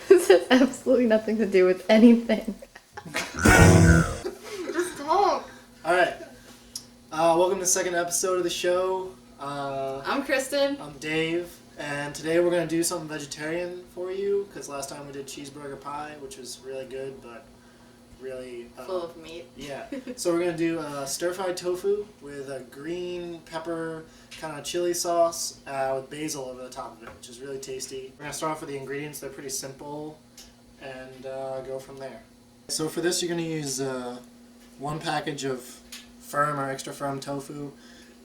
This has absolutely nothing to do with anything. Just talk. Alright. Welcome to the second episode of the show. I'm Kristen. I'm Dave. And today we're going to do something vegetarian for you. Because last time we did cheeseburger pie, which was really good, but really... full of meat. Yeah. So we're going to do stir-fried tofu with a green pepper kind of chili sauce with basil over the top of it, which is really tasty. We're going to start off with the ingredients. They're pretty simple. And go from there. So for this, you're going to use one package of firm or extra firm tofu.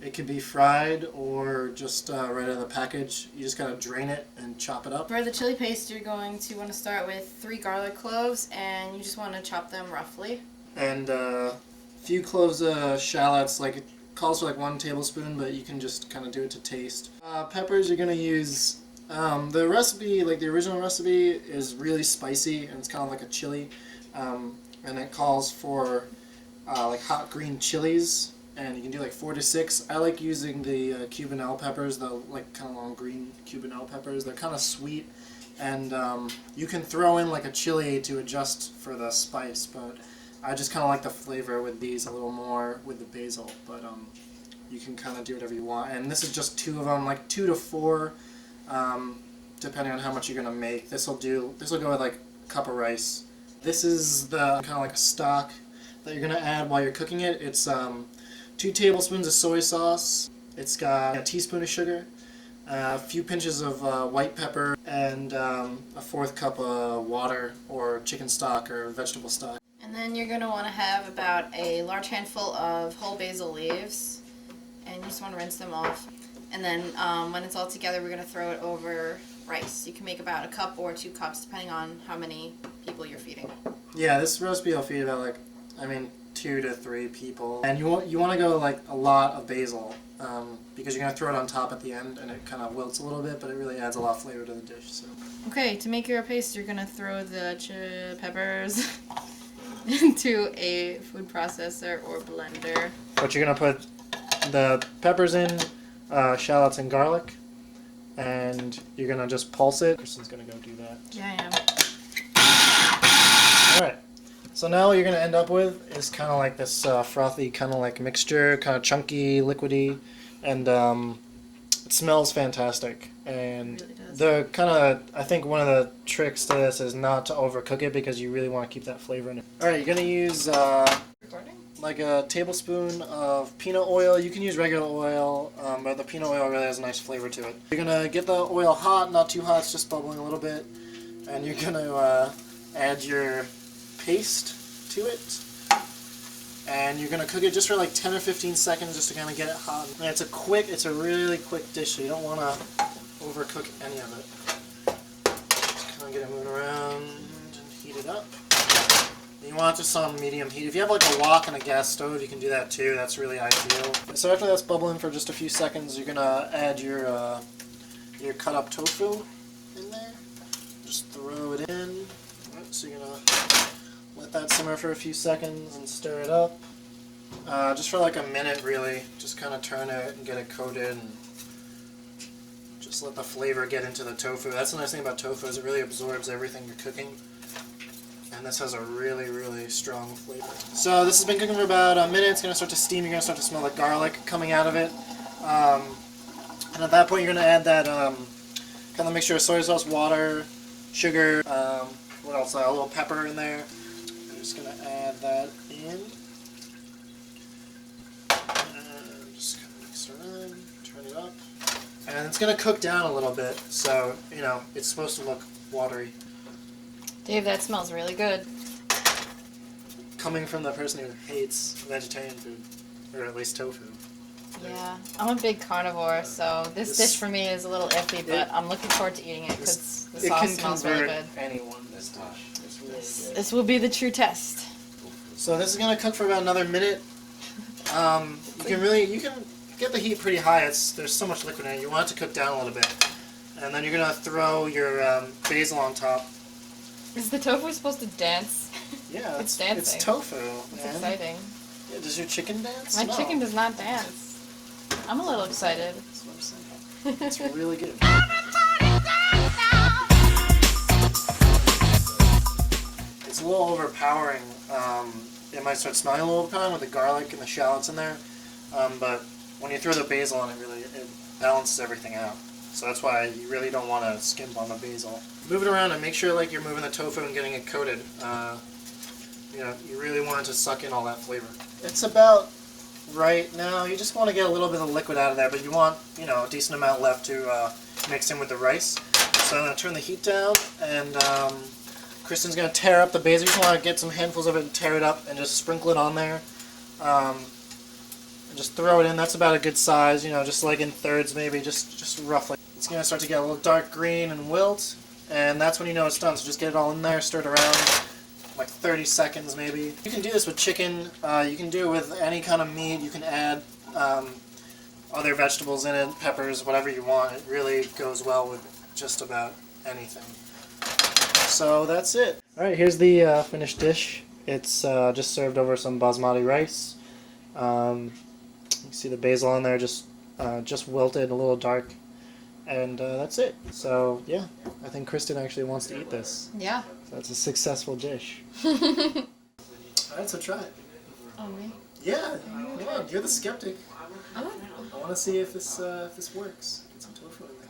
It can be fried or just right out of the package. You just gotta drain it and chop it up. For the chili paste, you're going to want to start with 3 garlic cloves, and you just want to chop them roughly. And a few cloves of shallots. Like, it calls for like 1 tablespoon, but you can just kind of do it to taste. Peppers, you're gonna use the recipe, like the original recipe, is really spicy and it's kind of like a chili, and it calls for like hot green chilies. And you can do like 4 to 6. I like using the Cubanelle peppers, the like kind of long green Cubanelle peppers. They're kind of sweet, and you can throw in like a chili to adjust for the spice. But I just kind of like the flavor with these a little more with the basil. But you can kind of do whatever you want. And this is just 2 of them, like 2 to 4, depending on how much you're gonna make. This will go with like a cup of rice. This is the kind of like a stock that you're gonna add while you're cooking it. It's 2 tablespoons of soy sauce. It's got a teaspoon of sugar, a few pinches of white pepper, and a 1/4 cup of water or chicken stock or vegetable stock. And then you're going to want to have about a large handful of whole basil leaves, and you just want to rinse them off. And then when it's all together, we're going to throw it over rice. You can make about a cup or 2 cups depending on how many people you're feeding. Yeah, this recipe will feed about 2 to 3 people, and you want to go like a lot of basil because you're gonna throw it on top at the end, and it kind of wilts a little bit, but it really adds a lot of flavor to the dish. So. Okay, to make your paste, you're gonna throw the peppers into a food processor or blender. But you're gonna put the peppers in, shallots and garlic, and you're gonna just pulse it. Kristen's gonna go do that. Yeah, I am. All right. So now what you're going to end up with is kind of like this frothy kind of like mixture, kind of chunky, liquidy, and it smells fantastic. And it really does. the kind of, I think one of the tricks to this is not to overcook it because you really want to keep that flavor in it. All right, you're going to use like a tablespoon of peanut oil. You can use regular oil, but the peanut oil really has a nice flavor to it. You're going to get the oil hot, not too hot, it's just bubbling a little bit, and you're going to add your paste to it, and you're going to cook it just for like 10 or 15 seconds just to kind of get it hot. And it's a really quick dish, so you don't want to overcook any of it. Just kind of get it moving around and heat it up. And you want it just on medium heat. If you have like a wok and a gas stove, you can do that too. That's really ideal. So after that's bubbling for just a few seconds, you're going to add your cut up tofu in there. Just throw it in. So you're going to let that simmer for a few seconds and stir it up. Just for like a minute really. Just kind of turn it and get it coated and just let the flavor get into the tofu. That's the nice thing about tofu is it really absorbs everything you're cooking. And this has a really, really strong flavor. So this has been cooking for about a minute. It's going to start to steam. You're going to start to smell the garlic coming out of it. And at that point you're going to add that kind of mixture of soy sauce, water, sugar, what else? A little pepper in there. I'm just going to add that in. And just kind of mix it around, turn it up. And it's gonna cook down a little bit, so you know it's supposed to look watery. Dave, that smells really good. Coming from the person who hates vegetarian food, or at least tofu. Yeah, I'm a big carnivore, so this dish for me is a little iffy, but I'm looking forward to eating it because the sauce smells really good. Anyone, this dish. It's really good. This will be the true test. So this is gonna cook for about another minute. You can get the heat pretty high. There's so much liquid in it. You want it to cook down a little bit, and then you're gonna throw your basil on top. Is the tofu supposed to dance? Yeah, it's dancing. It's tofu. It's man. exciting. Yeah, does your chicken dance? My No. chicken does not dance. I'm a little excited. That's what I'm saying. It's really good. It's a little overpowering. It might start smelling a little overpowering with the garlic and the shallots in there, but when you throw the basil in, it balances everything out. So that's why you really don't want to skimp on the basil. Move it around and make sure like you're moving the tofu and getting it coated. You really want it to suck in all that flavor. It's about right now. You just want to get a little bit of liquid out of there, but you want a decent amount left to mix in with the rice. So I'm going to turn the heat down, and Kristen's going to tear up the basil. You just want to get some handfuls of it and tear it up and just sprinkle it on there. And just throw it in. That's about a good size, just like in thirds maybe, just roughly. It's going to start to get a little dark green and wilt, and that's when you know it's done. So just get it all in there, stir it around, like 30 seconds maybe. You can do this with chicken. You can do it with any kind of meat. You can add other vegetables in it, peppers, whatever you want. It really goes well with just about anything. So that's it. Alright, here's the finished dish. It's just served over some basmati rice. You see the basil on there, just wilted, a little dark, and that's it. So yeah, I think Kristen actually wants to eat this. Yeah. So that's a successful dish. Alright, so try it. Oh, me? Yeah, come on, you're the skeptic. I want to see if this works. Get some tofu in there.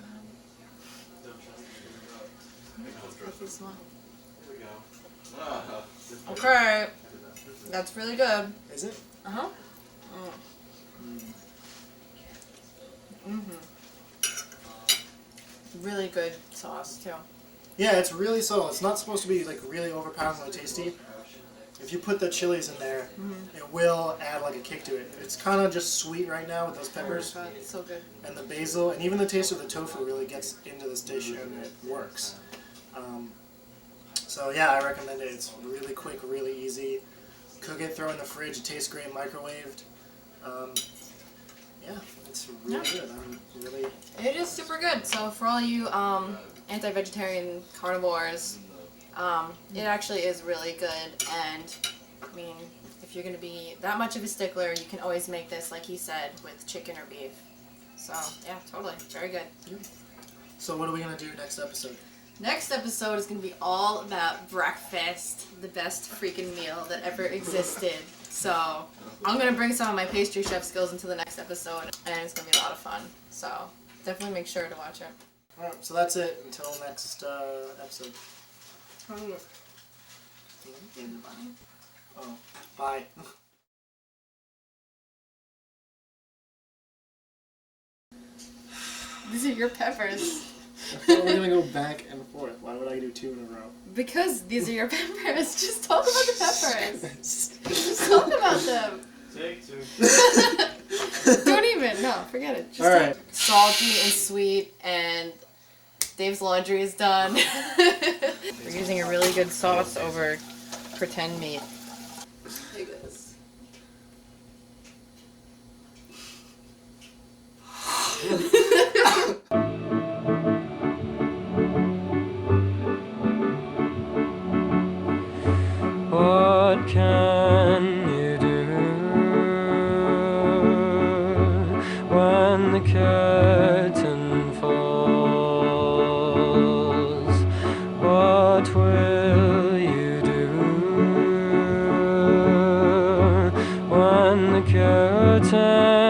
Okay, that's really good. Is it? Uh-huh. Really good sauce too. Yeah, it's really subtle. It's not supposed to be like really overpoweringly tasty. If you put the chilies in there, it will add like a kick to it. It's kind of just sweet right now with those peppers. Oh my God, it's so good. And the basil, and even the taste of the tofu really gets into this dish, and it works. So yeah, I recommend it. It's really quick, really easy. Cook it, throw it in the fridge. It tastes great microwaved. Yeah, it's really good. It is super good. So for all you anti-vegetarian carnivores, it actually is really good. And I mean, if you're going to be that much of a stickler, you can always make this, like he said, with chicken or beef. So yeah, totally, very good. So what are we going to do next episode? Next episode is going to be all about breakfast, the best freaking meal that ever existed. So I'm going to bring some of my pastry chef skills into the next episode, and it's going to be a lot of fun. So definitely make sure to watch it. Alright, so that's it until next episode. Oh, bye. These are your peppers. I thought we were going to go back and forth. Why would I do two in a row? Because these are your peppers. Just talk about the peppers. Just talk about them. Take two. Don't even. No, forget it. Just Alright. salty and sweet, and Dave's laundry is done. We're using a really good sauce over pretend meat. Take this. What can you do when the curtain falls? What will you do when the curtain